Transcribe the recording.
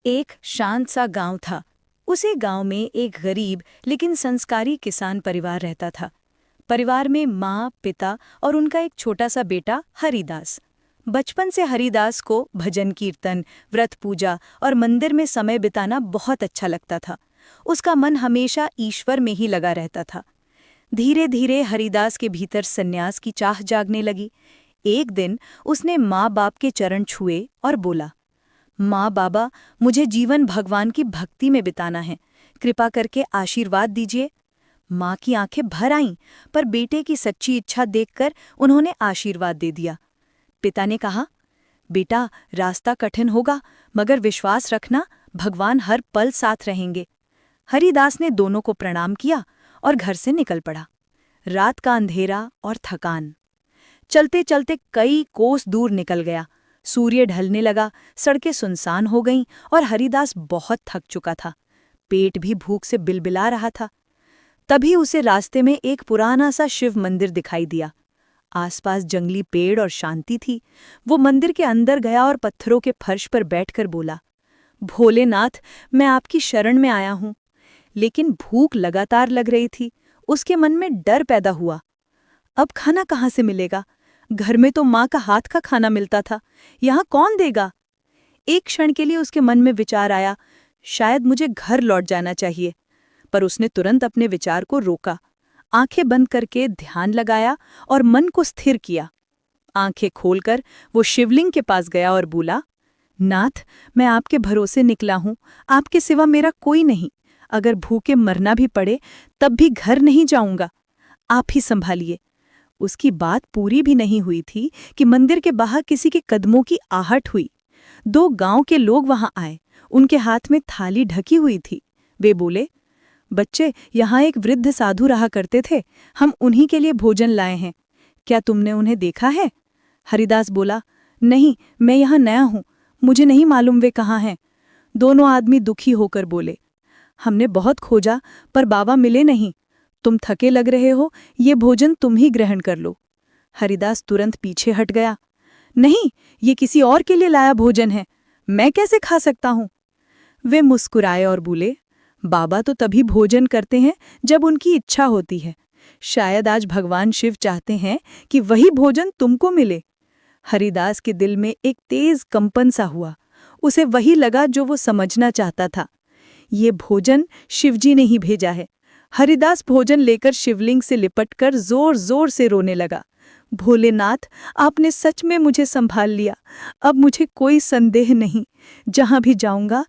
एक शांत सा गांव था। उसी गांव में एक गरीब लेकिन संस्कारी किसान परिवार रहता था। परिवार में माँ, पिता और उनका एक छोटा सा बेटा हरिदास। बचपन से हरिदास को भजन कीर्तन, व्रत पूजा और मंदिर में समय बिताना बहुत अच्छा लगता था। उसका मन हमेशा ईश्वर में ही लगा रहता था। धीरे धीरे हरिदास के भीतर सन्यास की चाह जागने लगी। एक दिन उसने माँ बाप के चरण छुए और बोला, माँ बाबा, मुझे जीवन भगवान की भक्ति में बिताना है, कृपा करके आशीर्वाद दीजिए। माँ की आंखें भर आईं, पर बेटे की सच्ची इच्छा देखकर उन्होंने आशीर्वाद दे दिया। पिता ने कहा, बेटा, रास्ता कठिन होगा, मगर विश्वास रखना, भगवान हर पल साथ रहेंगे। हरिदास ने दोनों को प्रणाम किया और घर से निकल पड़ा। रात का अंधेरा और थकान। चलते चलते कई कोस दूर निकल गया। सूर्य ढलने लगा, सड़कें सुनसान हो गईं और हरिदास बहुत थक चुका था। पेट भी भूख से बिलबिला रहा था। तभी उसे रास्ते में एक पुराना सा शिव मंदिर दिखाई दिया। आसपास जंगली पेड़ और शांति थी। वो मंदिर के अंदर गया और पत्थरों के फर्श पर बैठकर बोला, भोलेनाथ, मैं आपकी शरण में आया हूं। लेकिन भूख लगातार लग रही थी। उसके मन में डर पैदा हुआ। अब खाना कहाँ से मिलेगा? घर में तो माँ का हाथ का खाना मिलता था, यहाँ कौन देगा? एक क्षण के लिए उसके मन में विचार आया, शायद मुझे घर लौट जाना चाहिए। पर उसने तुरंत अपने विचार को रोका। आंखें बंद करके ध्यान लगाया और मन को स्थिर किया। आंखें खोलकर वो शिवलिंग के पास गया और बोला, नाथ, मैं आपके भरोसे निकला हूं, आपके सिवा मेरा कोई नहीं। अगर भूखे मरना भी पड़े तब भी घर नहीं जाऊंगा, आप ही संभालिए। उसकी बात पूरी भी नहीं हुई थी कि मंदिर के बाहर किसी के कदमों की आहट हुई। 2 गांव के लोग वहां आए। उनके हाथ में थाली ढकी हुई थी। वे बोले, बच्चे, यहाँ एक वृद्ध साधु रहा करते थे, हम उन्हीं के लिए भोजन लाए हैं। क्या तुमने उन्हें देखा है? हरिदास बोला, नहीं, मैं यहाँ नया हूँ, मुझे नहीं मालूम वे कहाँ हैं। दोनों आदमी दुखी होकर बोले, हमने बहुत खोजा पर बाबा मिले नहीं। तुम थके लग रहे हो, ये भोजन तुम ही ग्रहण कर लो। हरिदास तुरंत पीछे हट गया। नहीं, ये किसी और के लिए लाया भोजन है, मैं कैसे खा सकता हूँ? वे मुस्कुराए और बोले, बाबा तो तभी भोजन करते हैं जब उनकी इच्छा होती है। शायद आज भगवान शिव चाहते हैं कि वही भोजन तुमको मिले। हरिदास के दिल में एक तेज कंपन सा हुआ। उसे वही लगा जो वो समझना चाहता था। ये भोजन शिवजी ने ही भेजा है। हरिदास भोजन लेकर शिवलिंग से लिपटकर जोर जोर से रोने लगा। भोलेनाथ, आपने सच में मुझे संभाल लिया। अब मुझे कोई संदेह नहीं। जहां भी जाऊंगा